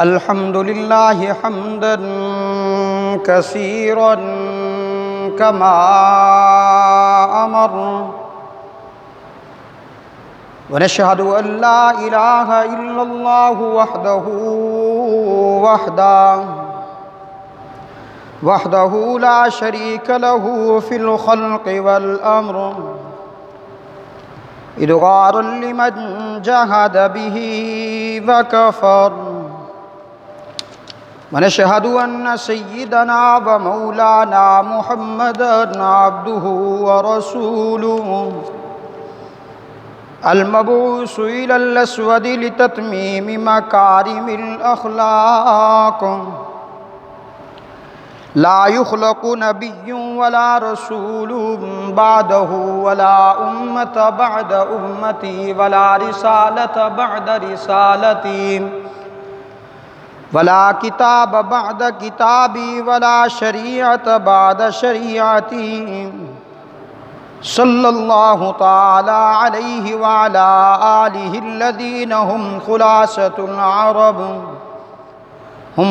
الحمد لله حمدا كثيرا كما أمر، ونشهد أن لا إله إلا الله وحده لا شريك له في الخلق والأمر، إدغارا لمن جحد به وكفر، ونشهد أن سيدنا ومولانا محمدا عبده ورسوله المبعوث إلى الأسود لتتميم مكارم الأخلاق، لا يخلق نبي ولا رسول بعده، ولا أمة بعد أمتي، ولا رسالة بعد رسالتي، ولا كتاب بعد كتابي، ولا شريعة بعد شريعتي، صلى الله تعالى عليه وعلى آله الذين هم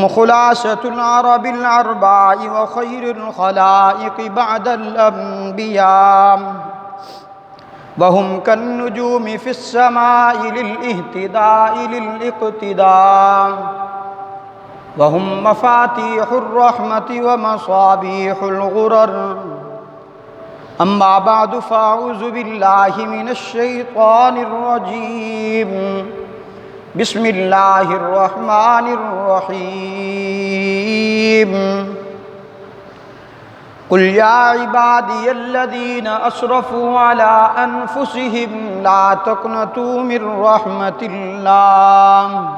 خلاصة العرب الأرباع وخير الخلائق بعد الأنبياء، وهم كالنجوم في السماء للاهتداء للاقتداء، وهم مفاتيح الرحمة ومصابيح الغرر. أما بعد، فأعوذ بالله من الشيطان الرجيم. بسم الله الرحمن الرحيم. قل يا عبادي الذين أسرفوا على أنفسهم لا تقنطوا من رحمة الله.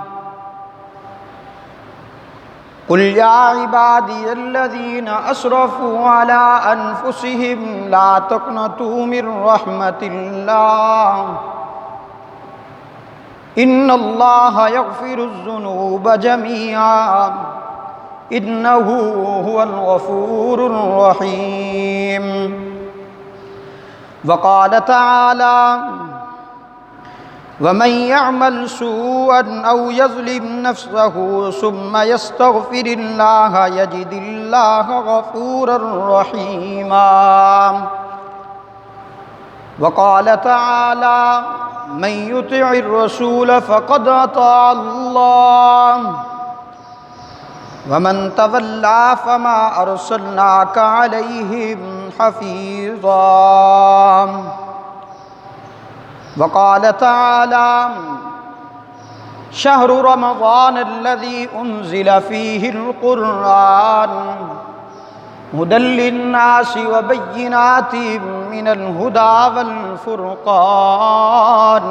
قل يا عبادي الذين أسرفوا على أنفسهم لا تقنطوا من رحمة الله إن الله يغفر الذنوب جميعا إنه هو الغفور الرحيم. وقال تعالى: ومن يعمل سوءا أو يظلم نفسه ثم يستغفر الله يجد الله غفورا رحيما. وقال تعالى: من يطع الرسول فقد أطاع الله ومن تولى فما أرسلناك عليهم حفيظا. وقال تعالى: شهر رمضان الذي أنزل فيه القرآن هدى للناس وبينات من الهدى والفرقان.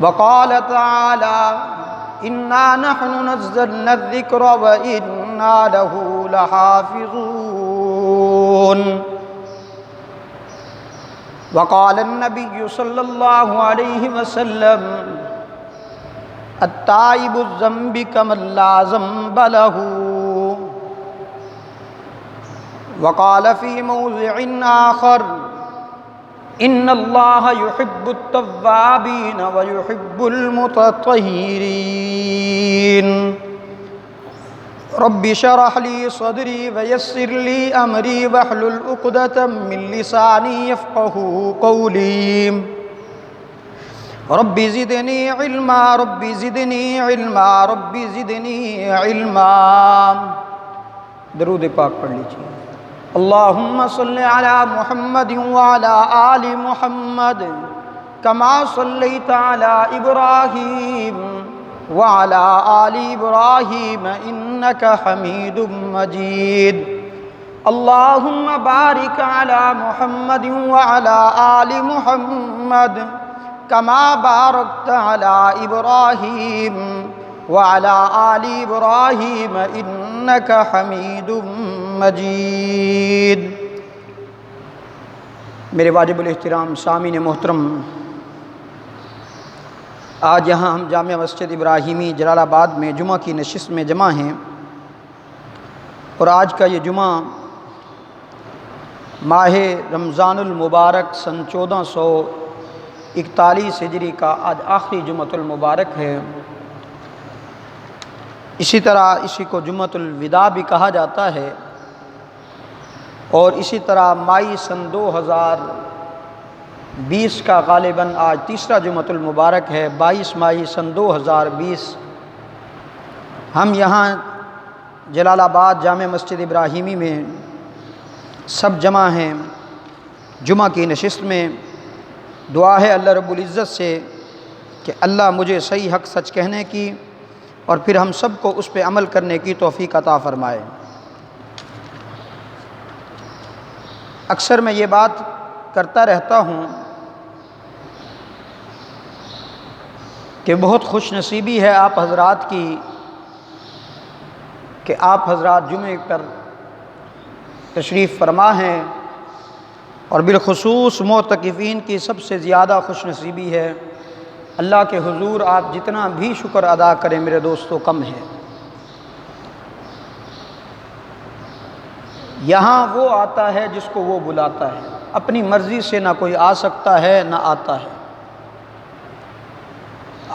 وقال تعالى: إنا نحن نزلنا الذكر وإنا له لحافظون. وقال النبي صلى الله عليه وسلم: التائب الذنب كمن لا ذنب له. وقال في موضع آخر: إن الله يحب التوابين ويحب المتطهرين. رب اشرح لي صدري ويسر لي أمري واحلل عقدة من لساني يفقهوا قولي. رب زدني علما، رب زدني علما، رب زدني علما. درود پاک پڑھ لیجیے. اللہم صل علی محمد وعلی آل محمد کما صلیت علی ابراہیم وعلی آل ابراہیم انک حمید مجید. اللہم بارک علی محمد وعلی آل محمد کما بارکت علی ابراہیم وعلی آل ابراہیم انک حمید مجید. میرے واجب الاحترام سامعین محترم، آج یہاں ہم جامع مسجد ابراہیمی جلال آباد میں جمعہ کی نشست میں جمع ہیں، اور آج کا یہ جمعہ ماہ رمضان المبارک سن 1441 ہجری کا آج آخری جمعۃ المبارک ہے، اسی طرح اسی کو جمعۃ الوداع بھی کہا جاتا ہے، اور اسی طرح مائی سن 2020 کا غالباً آج تیسرا جمعۃ المبارک ہے، 22 مائی سن 2020۔ ہم یہاں جلال آباد جامع مسجد ابراہیمی میں سب جمع ہیں جمعہ کی نشست میں۔ دعا ہے اللہ رب العزت سے کہ اللہ مجھے صحیح حق سچ کہنے کی اور پھر ہم سب کو اس پہ عمل کرنے کی توفیق عطا فرمائے۔ اکثر میں یہ بات کرتا رہتا ہوں کہ بہت خوش نصیبی ہے آپ حضرات کی کہ آپ حضرات جمعے پر تشریف فرما ہیں، اور بالخصوص معتکفین کی سب سے زیادہ خوش نصیبی ہے۔ اللہ کے حضور آپ جتنا بھی شکر ادا کریں میرے دوستو کم ہے۔ یہاں وہ آتا ہے جس کو وہ بلاتا ہے، اپنی مرضی سے نہ کوئی آ سکتا ہے نہ آتا ہے۔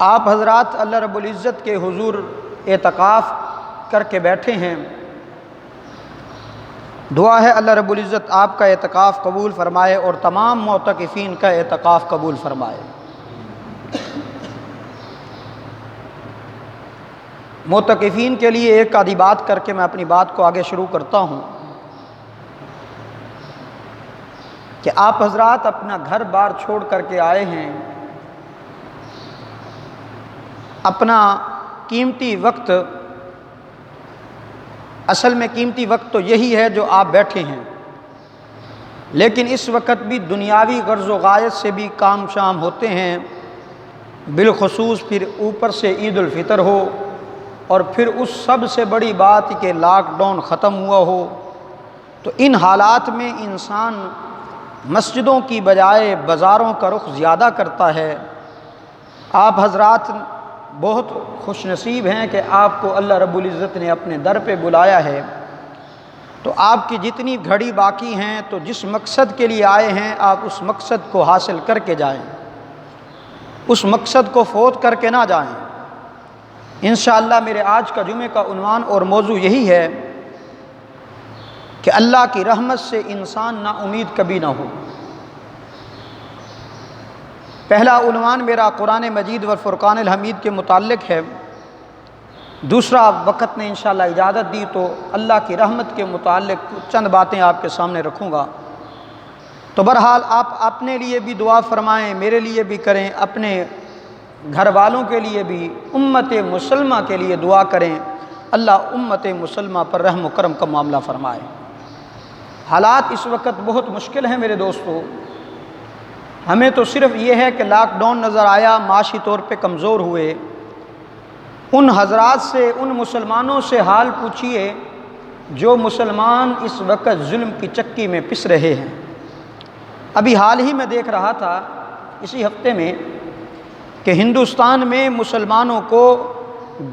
آپ حضرات اللہ رب العزت کے حضور اعتکاف کر کے بیٹھے ہیں، دعا ہے اللہ رب العزت آپ کا اعتکاف قبول فرمائے اور تمام معتکفین کا اعتکاف قبول فرمائے۔ معتکفین کے لیے ایک آدھی بات کر کے میں اپنی بات کو آگے شروع کرتا ہوں کہ آپ حضرات اپنا گھر بار چھوڑ کر کے آئے ہیں، اپنا قیمتی وقت، اصل میں قیمتی وقت تو یہی ہے جو آپ بیٹھے ہیں، لیکن اس وقت بھی دنیاوی غرض و غایت سے بھی کام شام ہوتے ہیں، بالخصوص پھر اوپر سے عید الفطر ہو، اور پھر اس سب سے بڑی بات کہ لاک ڈاؤن ختم ہوا ہو، تو ان حالات میں انسان مسجدوں کی بجائے بازاروں کا رخ زیادہ کرتا ہے۔ آپ حضرات بہت خوش نصیب ہیں کہ آپ کو اللہ رب العزت نے اپنے در پہ بلایا ہے، تو آپ کی جتنی گھڑی باقی ہیں تو جس مقصد کے لیے آئے ہیں آپ اس مقصد کو حاصل کر کے جائیں، اس مقصد کو فوت کر کے نہ جائیں۔ انشاءاللہ میرے آج کا جمعے کا عنوان اور موضوع یہی ہے کہ اللہ کی رحمت سے انسان نا امید کبھی نہ ہو۔ پہلا عنوان میرا قرآن مجید و فرقان الحمید کے متعلق ہے، دوسرا وقت نے انشاءاللہ اجازت دی تو اللہ کی رحمت کے متعلق چند باتیں آپ کے سامنے رکھوں گا۔ تو بہرحال آپ اپنے لیے بھی دعا فرمائیں، میرے لیے بھی کریں، اپنے گھر والوں کے لیے بھی، امت مسلمہ کے لیے دعا کریں، اللہ امت مسلمہ پر رحم و کرم کا معاملہ فرمائے۔ حالات اس وقت بہت مشکل ہیں میرے دوستو، ہمیں تو صرف یہ ہے کہ لاک ڈاؤن نظر آیا، معاشی طور پہ کمزور ہوئے۔ ان حضرات سے، ان مسلمانوں سے حال پوچھئے جو مسلمان اس وقت ظلم کی چکی میں پس رہے ہیں۔ ابھی حال ہی میں دیکھ رہا تھا اسی ہفتے میں کہ ہندوستان میں مسلمانوں کو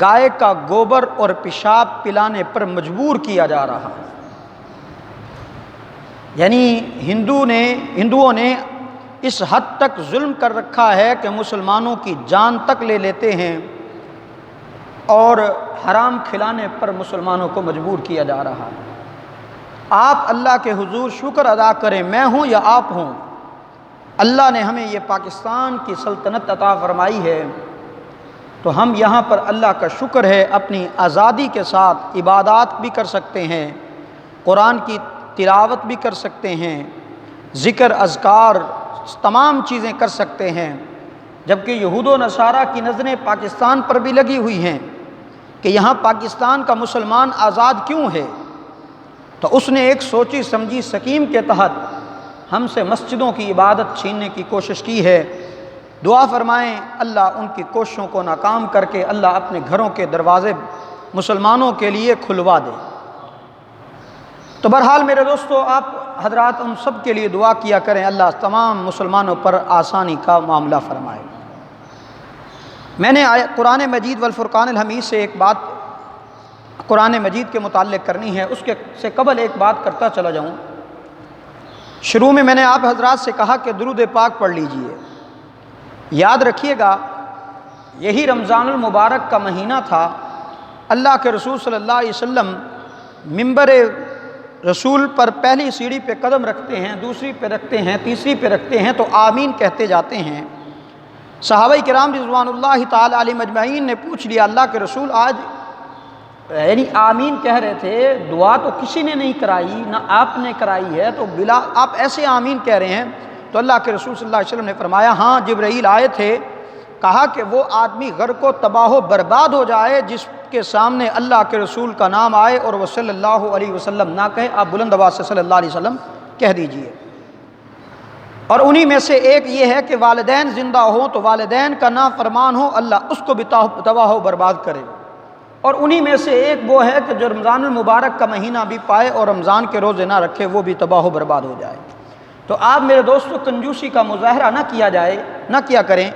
گائے کا گوبر اور پیشاب پلانے پر مجبور کیا جا رہا ہے۔ یعنی ہندوؤں نے اس حد تک ظلم کر رکھا ہے کہ مسلمانوں کی جان تک لے لیتے ہیں، اور حرام کھلانے پر مسلمانوں کو مجبور کیا جا رہا ہے۔ آپ اللہ کے حضور شکر ادا کریں، میں ہوں یا آپ ہوں، اللہ نے ہمیں یہ پاکستان کی سلطنت عطا فرمائی ہے، تو ہم یہاں پر اللہ کا شکر ہے اپنی آزادی کے ساتھ عبادات بھی کر سکتے ہیں، قرآن کی تلاوت بھی کر سکتے ہیں، ذکر اذکار تمام چیزیں کر سکتے ہیں، جبکہ یہود و نصارہ کی نظریں پاکستان پر بھی لگی ہوئی ہیں کہ یہاں پاکستان کا مسلمان آزاد کیوں ہے۔ تو اس نے ایک سوچی سمجھی سکیم کے تحت ہم سے مسجدوں کی عبادت چھیننے کی کوشش کی ہے۔ دعا فرمائیں اللہ ان کی کوششوں کو ناکام کر کے اللہ اپنے گھروں کے دروازے مسلمانوں کے لیے کھلوا دے۔ تو بہرحال میرے دوستو آپ حضرات ان سب کے لیے دعا کیا کریں، اللہ تمام مسلمانوں پر آسانی کا معاملہ فرمائے۔ میں نے قرآن مجید والفرقان الحمید سے ایک بات قرآن مجید کے متعلق کرنی ہے، اس سے قبل ایک بات کرتا چلا جاؤں۔ شروع میں نے آپ حضرات سے کہا کہ درود پاک پڑھ لیجئے۔ یاد رکھیے گا یہی رمضان المبارک کا مہینہ تھا، اللہ کے رسول صلی اللہ علیہ وسلم منبر رسول پر پہلی سیڑھی پہ قدم رکھتے ہیں، دوسری پہ رکھتے ہیں، تیسری پہ رکھتے ہیں تو آمین کہتے جاتے ہیں۔ صحابہ کرام رضوان اللہ تعالی علیہم اجمعین نے پوچھ لیا اللہ کے رسول آج یعنی آمین کہہ رہے تھے، دعا تو کسی نے نہیں کرائی، نہ آپ نے کرائی ہے، تو بلا آپ ایسے آمین کہہ رہے ہیں؟ تو اللہ کے رسول صلی اللہ علیہ وسلم نے فرمایا ہاں جبرائیل آئے تھے، کہا کہ وہ آدمی غرق و تباہ و برباد ہو جائے جس کے سامنے اللہ کے رسول کا نام آئے اور وہ صلی اللہ علیہ وسلم نہ کہے، آپ بلند آواز سے صلی اللہ علیہ وسلم کہہ دیجئے۔ اور انہی میں سے ایک یہ ہے کہ والدین زندہ ہوں تو والدین کا نافرمان ہو، اللہ اس کو بھی تباہ و برباد کرے۔ اور انہی میں سے ایک وہ ہے کہ جو رمضان المبارک کا مہینہ بھی پائے اور رمضان کے روزے نہ رکھے، وہ بھی تباہ و برباد ہو جائے۔ تو آپ میرے دوستو کنجوسی کا مظاہرہ نہ کیا کریں،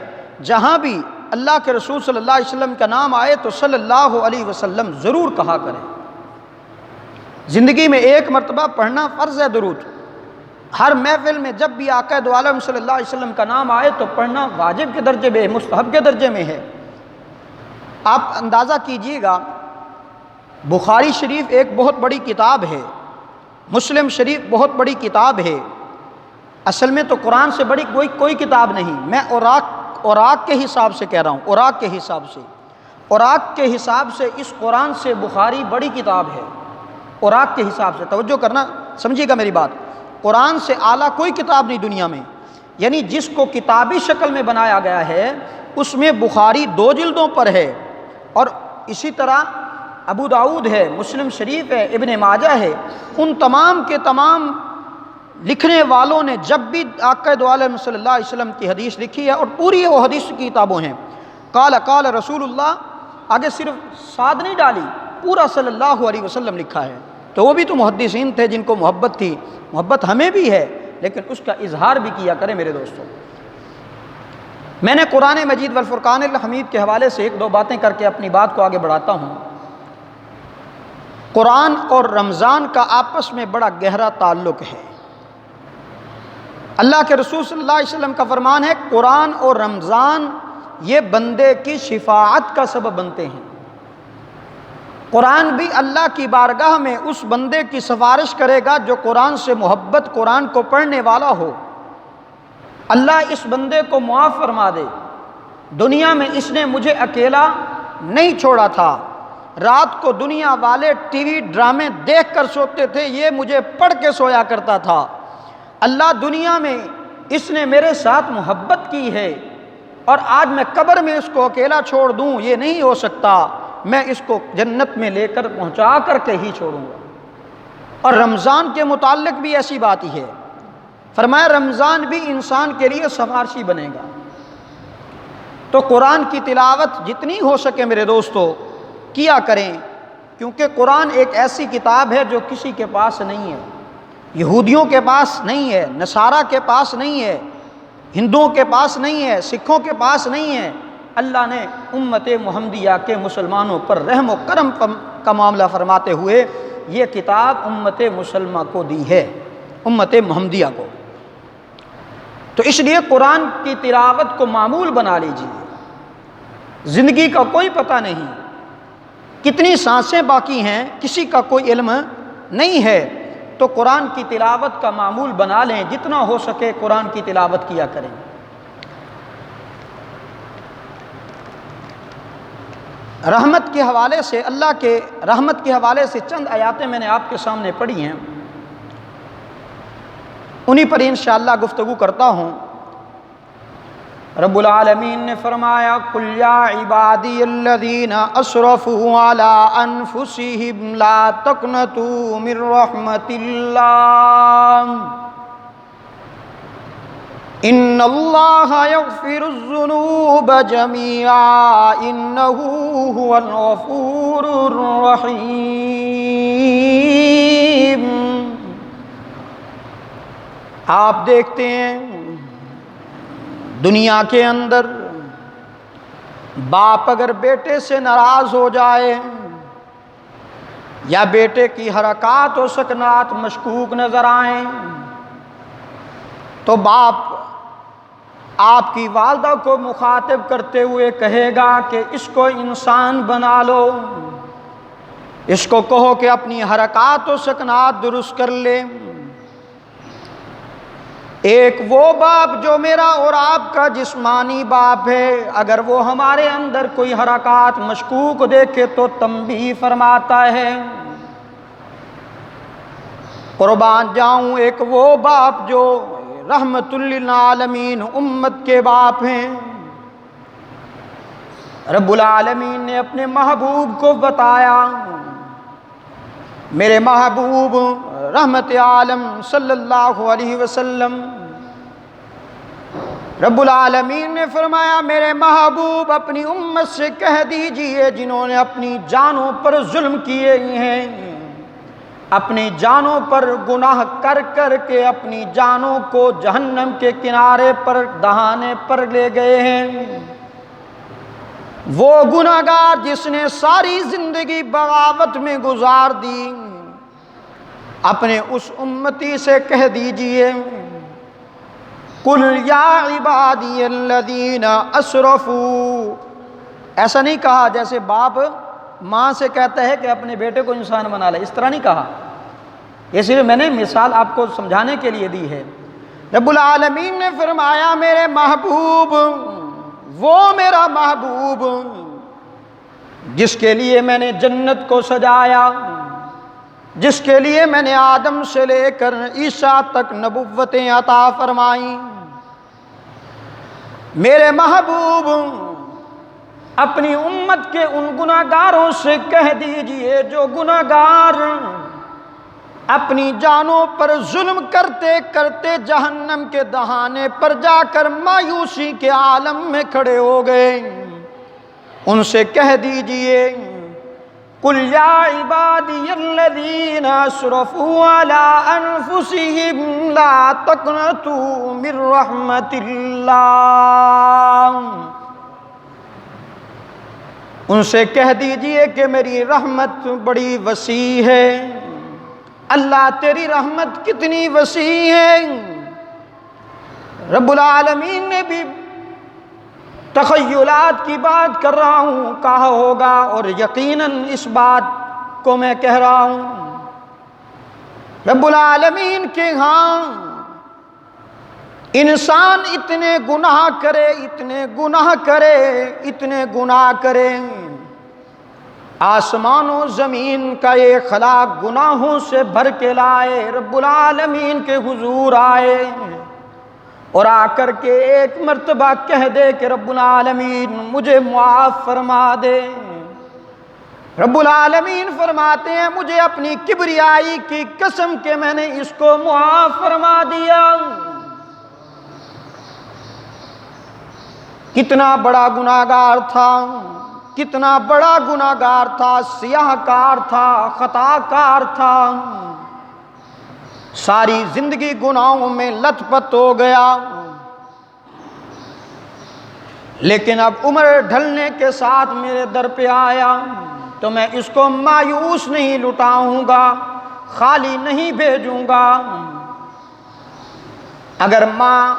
جہاں بھی اللہ کے رسول صلی اللہ علیہ وسلم کا نام آئے تو صلی اللہ علیہ وسلم ضرور کہا کریں۔ زندگی میں ایک مرتبہ پڑھنا فرض ہے درود، ہر محفل میں جب بھی آقا دو عالم صلی اللہ علیہ وسلم کا نام آئے تو پڑھنا واجب کے درجے میں، مستحب کے درجے میں ہے۔ آپ اندازہ کیجئے گا، بخاری شریف ایک بہت بڑی کتاب ہے، مسلم شریف بہت بڑی کتاب ہے، اصل میں تو قرآن سے بڑی کوئی کتاب نہیں، میں اوراق کے حساب سے کہہ رہا ہوں، اوراق کے حساب سے اس قرآن سے بخاری بڑی کتاب ہے، اوراق کے حساب سے، توجہ کرنا، سمجھیے گا میری بات، قرآن سے اعلیٰ کوئی کتاب نہیں دنیا میں، یعنی جس کو کتابی شکل میں بنایا گیا ہے اس میں بخاری 2 جلدوں پر ہے، اور اسی طرح ابو داؤد ہے، مسلم شریف ہے، ابن ماجہ ہے، ان تمام کے تمام لکھنے والوں نے جب بھی آقا دو عالم صلی اللہ علیہ وسلم کی حدیث لکھی ہے، اور پوری وہ حدیث کی کتابوں ہیں، قال رسول اللہ، آگے صرف ساد نہیں ڈالی، پورا صلی اللہ علیہ وسلم لکھا ہے، تو وہ بھی تو محدثین تھے جن کو محبت تھی، محبت ہمیں بھی ہے، لیکن اس کا اظہار بھی کیا کریں میرے دوستوں۔ میں نے قرآن مجید والفرقان الحمید کے حوالے سے 1-2 باتیں کر کے اپنی بات کو آگے بڑھاتا ہوں۔ قرآن اور رمضان کا آپس میں بڑا گہرا تعلق ہے۔ اللہ کے رسول صلی اللہ علیہ وسلم کا فرمان ہے قرآن اور رمضان یہ بندے کی شفاعت کا سبب بنتے ہیں۔ قرآن بھی اللہ کی بارگاہ میں اس بندے کی سفارش کرے گا جو قرآن سے محبت، قرآن کو پڑھنے والا ہو، اللہ اس بندے کو معاف فرما دے، دنیا میں اس نے مجھے اکیلا نہیں چھوڑا تھا، رات کو دنیا والے ٹی وی ڈرامے دیکھ کر سوتے تھے، یہ مجھے پڑھ کے سویا کرتا تھا، اللہ دنیا میں اس نے میرے ساتھ محبت کی ہے، اور آج میں قبر میں اس کو اکیلا چھوڑ دوں یہ نہیں ہو سکتا، میں اس کو جنت میں لے کر پہنچا کر کے ہی چھوڑوں گا۔ اور رمضان کے متعلق بھی ایسی بات ہی ہے، فرمایا رمضان بھی انسان کے لیے سفارشی بنے گا۔ تو قرآن کی تلاوت جتنی ہو سکے میرے دوستو کیا کریں، کیونکہ قرآن ایک ایسی کتاب ہے جو کسی کے پاس نہیں ہے، یہودیوں کے پاس نہیں ہے، نصارہ کے پاس نہیں ہے، ہندوؤں کے پاس نہیں ہے، سکھوں کے پاس نہیں ہے، اللہ نے امت محمدیہ کے مسلمانوں پر رحم و کرم کا معاملہ فرماتے ہوئے یہ کتاب امت مسلمہ کو دی ہے، امت محمدیہ کو۔ تو اس لیے قرآن کی تلاوت کو معمول بنا لیجیے، زندگی کا کوئی پتہ نہیں، کتنی سانسیں باقی ہیں کسی کا کوئی علم نہیں ہے، تو قرآن کی تلاوت کا معمول بنا لیں، جتنا ہو سکے قرآن کی تلاوت کیا کریں۔ رحمت کے حوالے سے، اللہ کے رحمت کے حوالے سے چند آیاتیں میں نے آپ کے سامنے پڑھی ہیں، انہی پر انشاءاللہ گفتگو کرتا ہوں۔ رب العالمین نے فرمایا قل یا عبادی الذین اسرفوا علی انفسہم لا تقنطوا من رحمت اللہ ان اللہ یغفر الذنوب جمیعا انہ هو الغفور الرحیم۔ آپ دیکھتے ہیں دنیا کے اندر باپ اگر بیٹے سے ناراض ہو جائے یا بیٹے کی حرکات و سکنات مشکوک نظر آئیں تو باپ آپ کی والدہ کو مخاطب کرتے ہوئے کہے گا کہ اس کو انسان بنا لو، اس کو کہو کہ اپنی حرکات و سکنات درست کر لے۔ ایک وہ باپ جو میرا اور آپ کا جسمانی باپ ہے، اگر وہ ہمارے اندر کوئی حرکات مشکوک دیکھے تو تنبیہ فرماتا ہے۔ قربان جاؤں ایک وہ باپ جو رحمت للعالمین امت کے باپ ہیں۔ رب العالمین نے اپنے محبوب کو بتایا، میرے محبوب رحمت عالم صلی اللہ علیہ وسلم، رب العالمین نے فرمایا میرے محبوب اپنی امت سے کہہ دیجئے جنہوں نے اپنی جانوں پر ظلم کیے ہیں، اپنی جانوں پر گناہ کر کر کے اپنی جانوں کو جہنم کے کنارے پر دہانے پر لے گئے ہیں، وہ گناہگار جس نے ساری زندگی بغاوت میں گزار دی، اپنے اس امتی سے کہہ دیجئے قُلْ يَا عِبَادِيَ الَّذِينَ أَسْرَفُوا، ایسا نہیں کہا جیسے باپ ماں سے کہتا ہے کہ اپنے بیٹے کو انسان بنا لے، اس طرح نہیں کہا، اس لیے میں نے مثال آپ کو سمجھانے کے لیے دی ہے۔ رب العالمین نے فرمایا میرے محبوب، وہ میرا محبوب جس کے لیے میں نے جنت کو سجایا، جس کے لیے میں نے آدم سے لے کر عیسیٰ تک نبوتیں عطا فرمائیں، میرے محبوب اپنی امت کے ان گناہگاروں سے کہہ دیجئے جو گناہگار اپنی جانوں پر ظلم کرتے کرتے جہنم کے دہانے پر جا کر مایوسی کے عالم میں کھڑے ہو گئے، ان سے کہہ دیجئے قُلْ يَا عِبَادِيَ الَّذِينَ أَسْرَفُوا عَلَىٰ أَنفُسِهِمْ لَا تَقْنَطُوا مِن رَحْمَةِ اللَّهِ، ان سے کہہ دیجئے کہ میری رحمت بڑی وسیع ہے۔ اللہ تیری رحمت کتنی وسیع ہے۔ رب العالمین نے بھی تخیلات کی بات کر رہا ہوں کہا ہوگا، اور یقیناً اس بات کو میں کہہ رہا ہوں، رب العالمین کے ہاں انسان اتنے گناہ کرے، اتنے گناہ کرے، اتنے گناہ کرے، آسمان و زمین کا یہ خلا گناہوں سے بھر کے لائے، رب العالمین کے حضور آئے اور آ کر کے ایک مرتبہ کہہ دے کہ رب العالمین مجھے معاف فرما دے، رب العالمین فرماتے ہیں مجھے اپنی کبریائی کی قسم کہ میں نے اس کو معاف فرما دیا۔ کتنا بڑا گناہگار تھا، کتنا بڑا گناہگار تھا، سیاہ کار تھا، خطا کار تھا، ساری زندگی گناہوں میں لت پت ہو گیا، لیکن اب عمر ڈھلنے کے ساتھ میرے در پہ آیا تو میں اس کو مایوس نہیں لٹاؤں گا، خالی نہیں بھیجوں گا۔ اگر ماں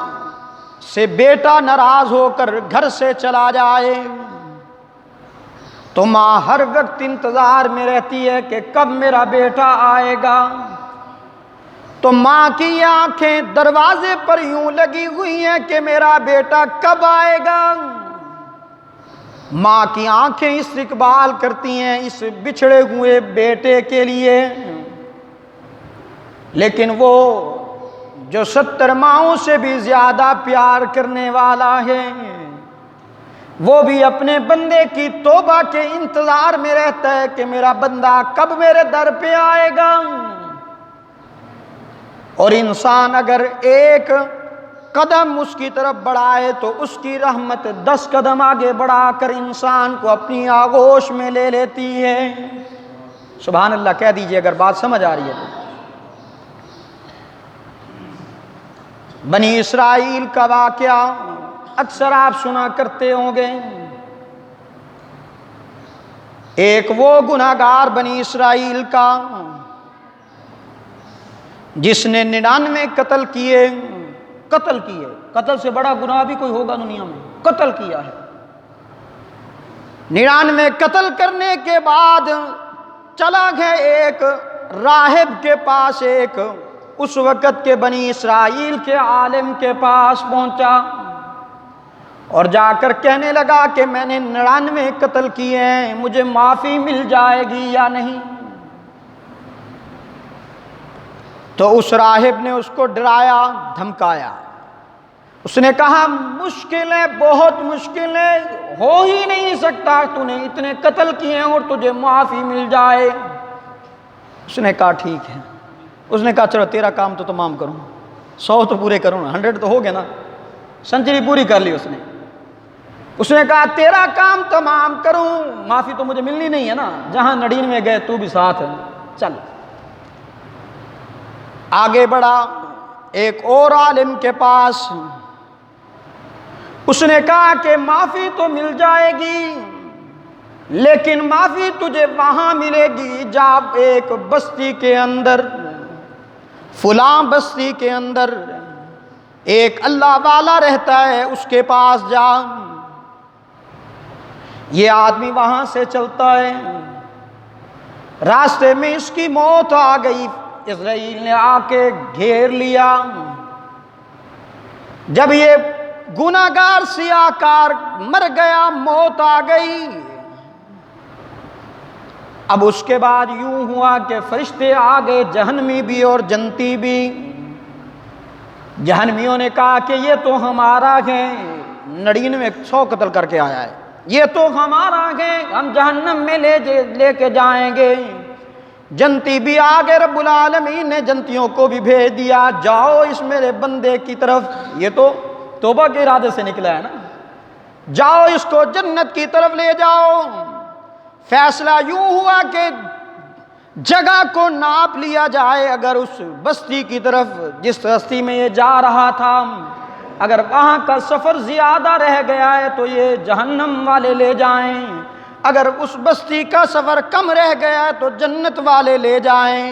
سے بیٹا ناراض ہو کر گھر سے چلا جائے تو ماں ہر وقت انتظار میں رہتی ہے کہ کب میرا بیٹا آئے گا، تو ماں کی آنکھیں دروازے پر یوں لگی ہوئی ہیں کہ میرا بیٹا کب آئے گا، ماں کی آنکھیں استقبال کرتی ہیں اس بچھڑے ہوئے بیٹے کے لیے، لیکن وہ جو 70 ماؤں سے بھی زیادہ پیار کرنے والا ہے، وہ بھی اپنے بندے کی توبہ کے انتظار میں رہتا ہے کہ میرا بندہ کب میرے در پہ آئے گا۔ اور انسان اگر ایک قدم اس کی طرف بڑھائے تو اس کی رحمت 10 قدم آگے بڑھا کر انسان کو اپنی آغوش میں لے لیتی ہے۔ سبحان اللہ کہہ دیجئے اگر بات سمجھ آ رہی ہے تو۔ بنی اسرائیل کا واقعہ اکثر آپ سنا کرتے ہوں گے۔ ایک وہ گناہگار بنی اسرائیل کا جس نے 99 قتل کیے، قتل سے بڑا گناہ بھی کوئی ہوگا دنیا میں، قتل کیا ہے۔ 99 قتل کرنے کے بعد چلا گیا ایک راہب کے پاس، ایک اس وقت کے بنی اسرائیل کے عالم کے پاس پہنچا اور جا کر کہنے لگا کہ میں نے 99 قتل کیے ہیں، مجھے معافی مل جائے گی یا نہیں؟ تو اس راہب نے اس کو ڈرایا، دھمکایا، اس نے کہا مشکل ہے، بہت مشکل ہے، ہو ہی نہیں سکتا، تو نے اتنے قتل کیے ہیں اور تجھے معافی مل جائے۔ اس نے کہا ٹھیک ہے۔ اس نے کہا چلو تیرا کام تو تمام کروں، 100 تو پورے کروں نا، 100 تو ہو گیا نا، سنچری پوری کر لی اس نے کہا تیرا کام تمام کروں، معافی تو مجھے ملنی نہیں ہے نا، جہاں 99 گئے تو بھی ساتھ ہے، چل۔ آگے بڑھا ایک اور عالم کے پاس، اس نے کہا کہ معافی تو مل جائے گی لیکن معافی تجھے وہاں ملے گی جب ایک بستی کے اندر، فلاں بستی کے اندر ایک اللہ والا رہتا ہے، اس کے پاس جا۔ یہ آدمی وہاں سے چلتا ہے، راستے میں اس کی موت آ گئی، اسرائیل نے آ کے گھیر لیا۔ جب یہ گناہگار سیاہکار مر گیا، موت آ گئی، اب اس کے بعد یوں ہوا کہ فرشتے آ گئے، جہنمی بھی اور جنتی بھی۔ جہنمیوں نے کہا کہ یہ تو ہمارا ہے، 99 100 قتل کر کے آیا ہے، یہ تو ہمارا ہے، ہم جہنم میں لے کے جائیں گے۔ جنتی بھی آگے، رب العالمین نے جنتیوں کو بھی بھیج دیا، جاؤ اس میرے بندے کی طرف، یہ تو توبہ کے ارادے سے نکلا ہے نا، جاؤ اس کو جنت کی طرف لے جاؤ۔ فیصلہ یوں ہوا کہ جگہ کو ناپ لیا جائے، اگر اس بستی کی طرف جس بستی میں یہ جا رہا تھا، اگر وہاں کا سفر زیادہ رہ گیا ہے تو یہ جہنم والے لے جائیں، اگر اس بستی کا سفر کم رہ گیا ہے تو جنت والے لے جائیں۔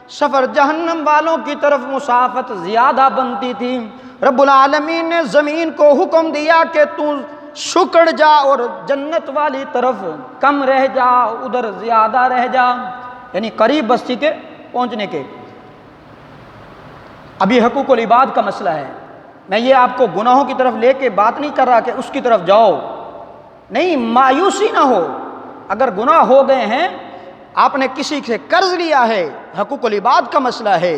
سفر جہنم والوں کی طرف مسافت زیادہ بنتی تھی، رب العالمین نے زمین کو حکم دیا کہ تو سکڑ جا اور جنت والی طرف کم رہ جا، ادھر زیادہ رہ جا، یعنی قریب بستی کے پہنچنے کے۔ اب یہ حقوق العباد کا مسئلہ ہے، میں یہ آپ کو گناہوں کی طرف لے کے بات نہیں کر رہا کہ اس کی طرف جاؤ، نہیں، مایوسی نہ ہو۔ اگر گناہ ہو گئے ہیں، آپ نے کسی سے قرض لیا ہے، حقوق العباد کا مسئلہ ہے،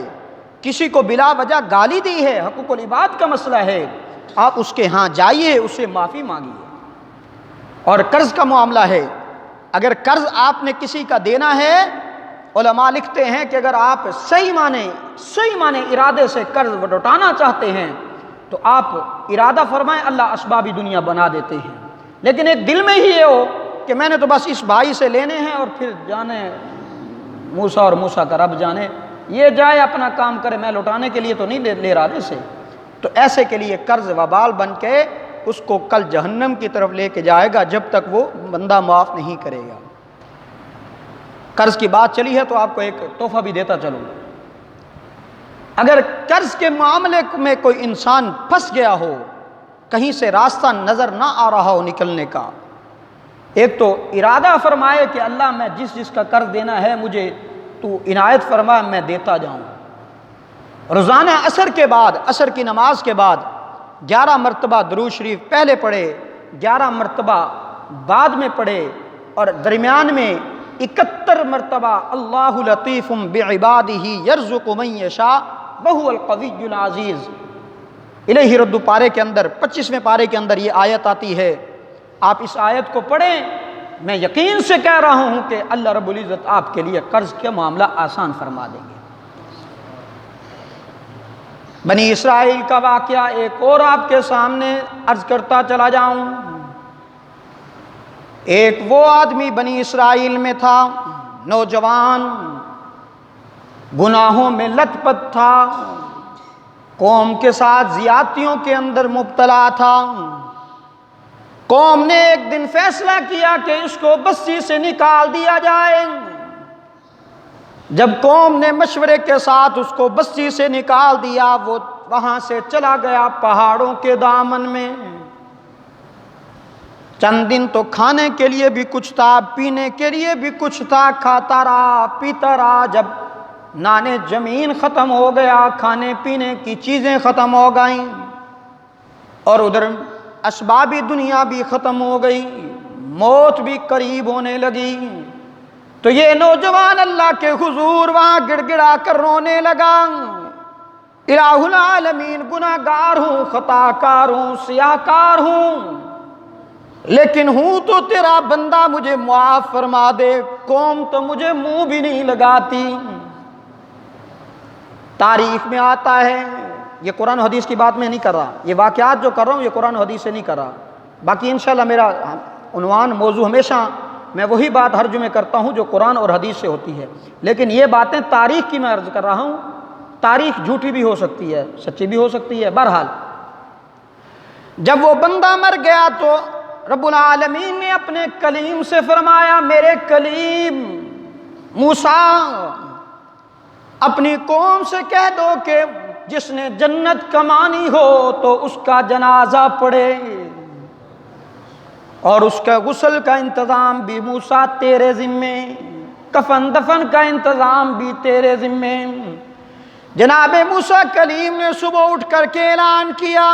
کسی کو بلا وجہ گالی دی ہے، حقوق العباد کا مسئلہ ہے، آپ اس کے ہاں جائیے، اس سے معافی مانگیے۔ اور قرض کا معاملہ ہے، اگر قرض آپ نے کسی کا دینا ہے، علماء لکھتے ہیں کہ اگر آپ صحیح معنی ارادے سے قرض لوٹانا چاہتے ہیں تو آپ ارادہ فرمائیں، اللہ اسبابی دنیا بنا دیتے ہیں۔ لیکن ایک دل میں ہی یہ ہو کہ میں نے تو بس اس بھائی سے لینے ہیں اور پھر جانے موسیٰ اور موسیٰ کا رب جانے، یہ جائے اپنا کام کرے، میں لوٹانے کے لیے تو نہیں لے ارادے سے، تو ایسے کے لیے قرض وبال بن کے اس کو کل جہنم کی طرف لے کے جائے گا جب تک وہ بندہ معاف نہیں کرے گا۔ قرض کی بات چلی ہے تو آپ کو ایک تحفہ بھی دیتا چلوں، اگر قرض کے معاملے میں کوئی انسان پھنس گیا ہو، کہیں سے راستہ نظر نہ آ رہا ہو نکلنے کا، ایک تو ارادہ فرمائے کہ اللہ میں جس کا قرض دینا ہے مجھے تو عنایت فرما، میں دیتا جاؤں۔ روزانہ عصر کے بعد، عصر کی نماز کے بعد 11 مرتبہ درود شریف پہلے پڑھے، 11 مرتبہ بعد میں پڑھے، اور درمیان میں 71 مرتبہ اللہ لطیف بعبادہ یرزق من یشاء وہو القوی العزیز۔ الہ رد پارے کے اندر 25ویں پارے کے اندر یہ آیت آتی ہے، آپ اس آیت کو پڑھیں، میں یقین سے کہہ رہا ہوں کہ اللہ رب العزت آپ کے لیے قرض کا معاملہ آسان فرما دیں گے۔ بنی اسرائیل کا واقعہ ایک اور آپ کے سامنے عرض کرتا چلا جاؤں۔ ایک وہ آدمی بنی اسرائیل میں تھا، نوجوان، گناہوں میں لت پت تھا، قوم کے ساتھ زیادتیوں کے اندر مبتلا تھا۔ قوم نے ایک دن فیصلہ کیا کہ اس کو بستی سے نکال دیا جائے۔ جب قوم نے مشورے کے ساتھ اس کو بستی سے نکال دیا، وہ وہاں سے چلا گیا پہاڑوں کے دامن میں۔ چند دن تو کھانے کے لیے بھی کچھ تھا، پینے کے لیے بھی کچھ تھا، کھاتا رہا پیتا رہا۔ جب نانے زمین ختم ہو گیا، کھانے پینے کی چیزیں ختم ہو گئیں، اور ادھر اسبابی دنیا بھی ختم ہو گئی، موت بھی قریب ہونے لگی، تو یہ نوجوان اللہ کے حضور وہاں گڑ گڑا کر رونے لگا، الہ العالمین، گناہ گار ہوں، خطا کار ہوں، سیاہ کار ہوں، لیکن ہوں تو تیرا بندہ، مجھے معاف فرما دے، قوم تو مجھے منہ بھی نہیں لگاتی۔ تاریخ میں آتا ہے، یہ قرآن و حدیث کی بات میں نہیں کر رہا، یہ واقعات جو کر رہا ہوں یہ قرآن و حدیث سے نہیں کر رہا، باقی انشاءاللہ میرا عنوان موضوع ہمیشہ میں وہی بات ہر جمعے کرتا ہوں جو قرآن اور حدیث سے ہوتی ہے، لیکن یہ باتیں تاریخ کی میں عرض کر رہا ہوں، تاریخ جھوٹی بھی ہو سکتی ہے، سچی بھی ہو سکتی ہے۔ بہرحال جب وہ بندہ مر گیا تو رب العالمین نے اپنے کلیم سے فرمایا، میرے کلیم موسیٰ اپنی قوم سے کہہ دو کہ جس نے جنت کمانی ہو تو اس کا جنازہ پڑھے، اور اس کا غسل کا انتظام بھی موسیٰ تیرے ذمے، کفن دفن کا انتظام بھی تیرے ذمے۔ جناب موسیٰ کلیم نے صبح اٹھ کر کے اعلان کیا،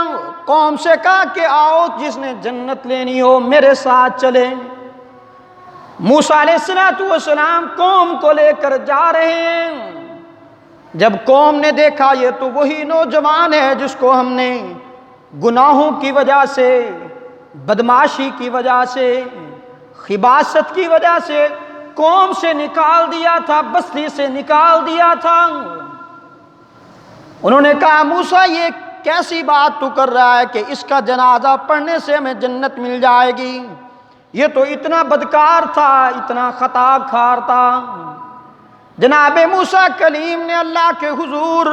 قوم سے کہا کہ آؤ جس نے جنت لینی ہو میرے ساتھ چلے۔ موسیٰ علیہ السلام قوم کو لے کر جا رہے ہیں، جب قوم نے دیکھا یہ تو وہی نوجوان ہے جس کو ہم نے گناہوں کی وجہ سے، بدمعاشی کی وجہ سے، خباثت کی وجہ سے قوم سے نکال دیا تھا، بستی سے نکال دیا تھا۔ انہوں نے کہا موسیٰ یہ کیسی بات تو کر رہا ہے کہ اس کا جنازہ پڑھنے سے ہمیں جنت مل جائے گی، یہ تو اتنا بدکار تھا، اتنا خطا کار تھا۔ جناب موسیٰ کلیم نے اللہ کے حضور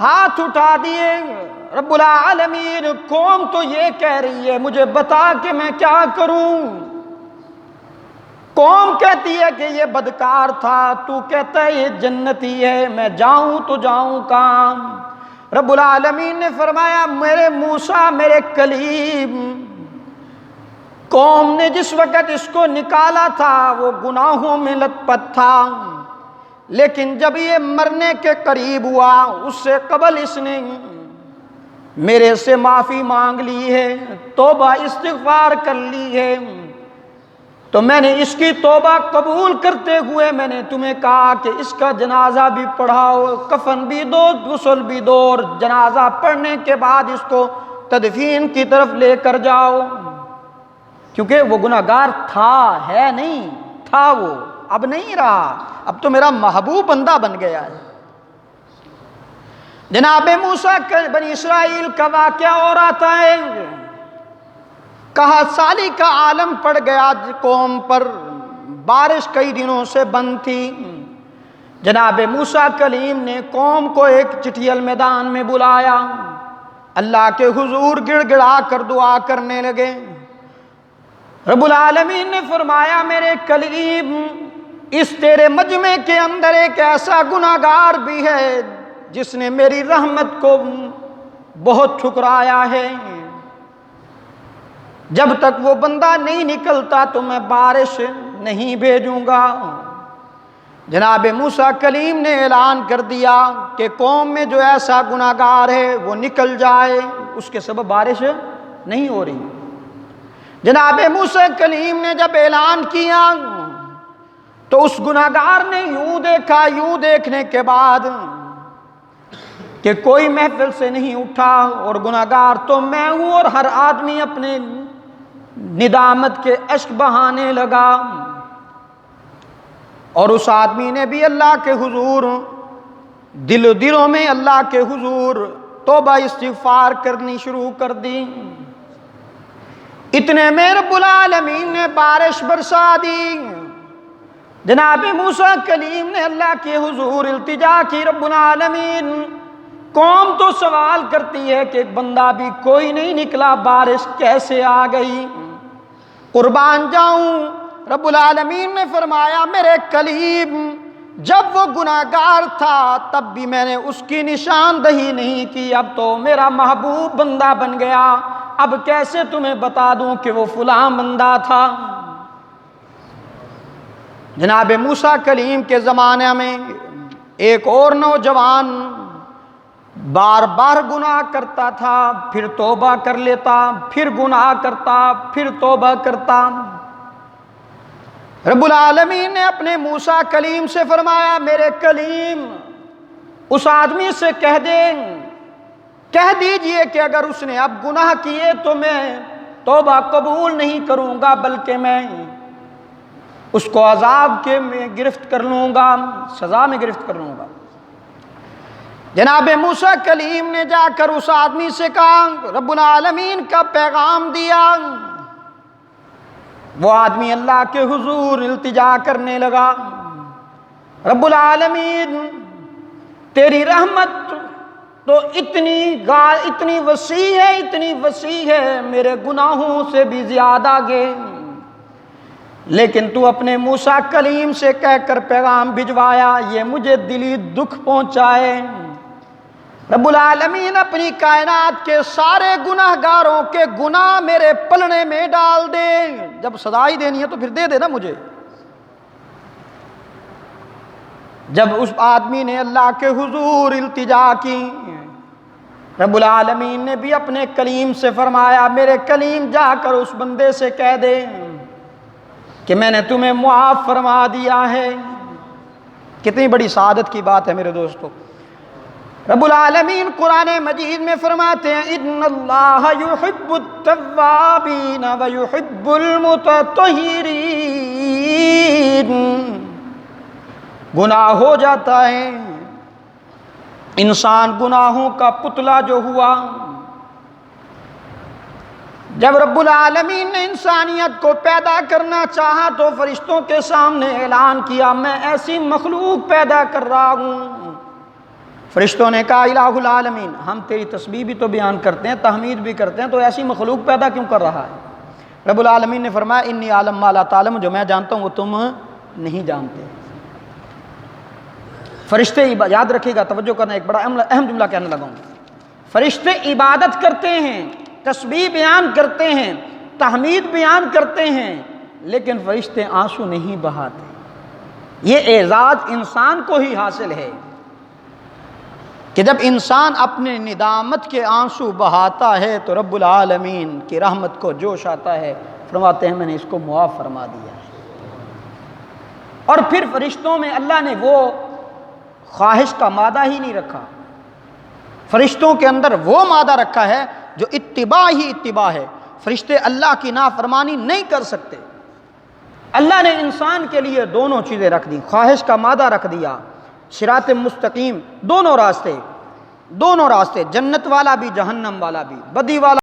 ہاتھ اٹھا دیے، رب العالمین قوم تو یہ کہہ رہی ہے مجھے بتا کہ میں کیا کروں، قوم کہتی ہے کہ یہ بدکار تھا، تو کہتا ہے یہ جنتی ہے، میں جاؤں تو جاؤں کہاں؟ رب العالمین نے فرمایا میرے موسیٰ میرے کلیم، قوم نے جس وقت اس کو نکالا تھا وہ گناہوں میں لت پت تھا، لیکن جب یہ مرنے کے قریب ہوا اس سے قبل اس نے میرے سے معافی مانگ لی ہے، توبہ استغفار کر لی ہے، تو میں نے اس کی توبہ قبول کرتے ہوئے میں نے تمہیں کہا کہ اس کا جنازہ بھی پڑھاؤ، کفن بھی دو، غسل بھی دو، اور جنازہ پڑھنے کے بعد اس کو تدفین کی طرف لے کر جاؤ، کیونکہ وہ گناہگار تھا، ہے نہیں تھا، وہ اب نہیں رہا، اب تو میرا محبوب بندہ بن گیا ہے۔ جناب موسیٰ بنی اسرائیل کا واقعہ اور آتا ہے، کہا سالی کا عالم پڑ گیا قوم پر، بارش کئی دنوں سے بند تھی۔ جناب موسیٰ کلیم نے قوم کو ایک چٹھیل میدان میں بلایا، اللہ کے حضور گڑ گڑا کر دعا کرنے لگے۔ رب العالمین نے فرمایا میرے کلیم اس تیرے مجمع کے اندر ایک ایسا گناہگار بھی ہے جس نے میری رحمت کو بہت ٹھکرایا ہے، جب تک وہ بندہ نہیں نکلتا تو میں بارش نہیں بھیجوں گا۔ جناب موسیٰ کلیم نے اعلان کر دیا کہ قوم میں جو ایسا گناہگار ہے وہ نکل جائے، اس کے سبب بارش نہیں ہو رہی۔ جناب موسیٰ کلیم نے جب اعلان کیا تو اس گناہگار نے یوں دیکھا، یوں دیکھنے کے بعد کہ کوئی محفل سے نہیں اٹھا، اور گناہگار تو میں ہوں، اور ہر آدمی اپنے ندامت کے اشک بہانے لگا، اور اس آدمی نے بھی اللہ کے حضور دلوں میں اللہ کے حضور توبہ استغفار کرنی شروع کر دی۔ اتنے میں رب العالمین نے بارش برسا دی۔ جناب موسیٰ کلیم نے اللہ کے حضور التجا کی، رب العالمین قوم تو سوال کرتی ہے کہ بندہ بھی کوئی نہیں نکلا، بارش کیسے آ گئی، قربان جاؤں۔ رب العالمین نے فرمایا میرے کلیم جب وہ گناہگار تھا تب بھی میں نے اس کی نشاندہی نہیں کی، اب تو میرا محبوب بندہ بن گیا، اب کیسے تمہیں بتا دوں کہ وہ فلاں بندہ تھا؟ جناب موسیٰ کلیم کے زمانے میں ایک اور نوجوان بار بار گناہ کرتا تھا، پھر توبہ کر لیتا، پھر گناہ کرتا، پھر توبہ کرتا۔ رب العالمین نے اپنے موسیٰ کلیم سے فرمایا، میرے کلیم اس آدمی سے کہہ دیجئے کہ اگر اس نے اب گناہ کیے تو میں توبہ قبول نہیں کروں گا، بلکہ میں اس کو عذاب کے میں گرفت کر لوں گا، سزا میں گرفت کر لوں گا۔ جناب موسیٰ کلیم نے جا کر اس آدمی سے کہا، رب العالمین کا پیغام دیا۔ وہ آدمی اللہ کے حضور التجا کرنے لگا، رب العالمین تیری رحمت تو اتنی وسیع ہے، میرے گناہوں سے بھی زیادہ آگے، لیکن تو اپنے موسیٰ کلیم سے کہہ کر پیغام بھجوایا، یہ مجھے دلی دکھ پہنچائے۔ رب العالمین اپنی کائنات کے سارے گناہ گاروں کے گناہ میرے پلڑے میں ڈال دے، جب سزا ہی دینی ہے تو پھر دے دے نا مجھے۔ جب اس آدمی نے اللہ کے حضور التجا کی، رب العالمین نے بھی اپنے کلیم سے فرمایا، میرے کلیم جا کر اس بندے سے کہہ دے کہ میں نے تمہیں معاف فرما دیا ہے۔ کتنی بڑی سعادت کی بات ہے میرے دوستو۔ رب العالمین قرآن مجید میں فرماتے ہیں، ان اللہ یحب التوابین ویحب المتطہرین۔ گناہ ہو جاتا ہے، انسان گناہوں کا پتلا جو ہوا، جب رب العالمین نے انسانیت کو پیدا کرنا چاہا تو فرشتوں کے سامنے اعلان کیا، میں ایسی مخلوق پیدا کر رہا ہوں۔ فرشتوں نے کہا، الہ العالمین، ہم تیری تسبیح بھی تو بیان کرتے ہیں، تحمید بھی کرتے ہیں، تو ایسی مخلوق پیدا کیوں کر رہا ہے؟ رب العالمین نے فرمایا، انی عالم ما لا تعلم، جو میں جانتا ہوں وہ تم نہیں جانتے۔ فرشتے یاد رکھیے گا، توجہ کرنا، ایک بڑا اہم جملہ کہنے لگا ہوں۔ فرشتے عبادت کرتے ہیں، تسبیح بیان کرتے ہیں، تحمید بیان کرتے ہیں، لیکن فرشتے آنسو نہیں بہاتے۔ یہ اعزاز انسان کو ہی حاصل ہے کہ جب انسان اپنے ندامت کے آنسو بہاتا ہے تو رب العالمین کی رحمت کو جوش آتا ہے، فرماتے ہیں میں نے اس کو معاف فرما دیا ہے۔ اور پھر فرشتوں میں اللہ نے وہ خواہش کا مادہ ہی نہیں رکھا، فرشتوں کے اندر وہ مادہ رکھا ہے جو اتباع ہی اتباع ہے۔ فرشتے اللہ کی نافرمانی نہیں کر سکتے۔ اللہ نے انسان کے لیے دونوں چیزیں رکھ دی، خواہش کا مادہ رکھ دیا، صراط مستقیم، دونوں راستے، جنت والا بھی جہنم والا بھی، بدی والا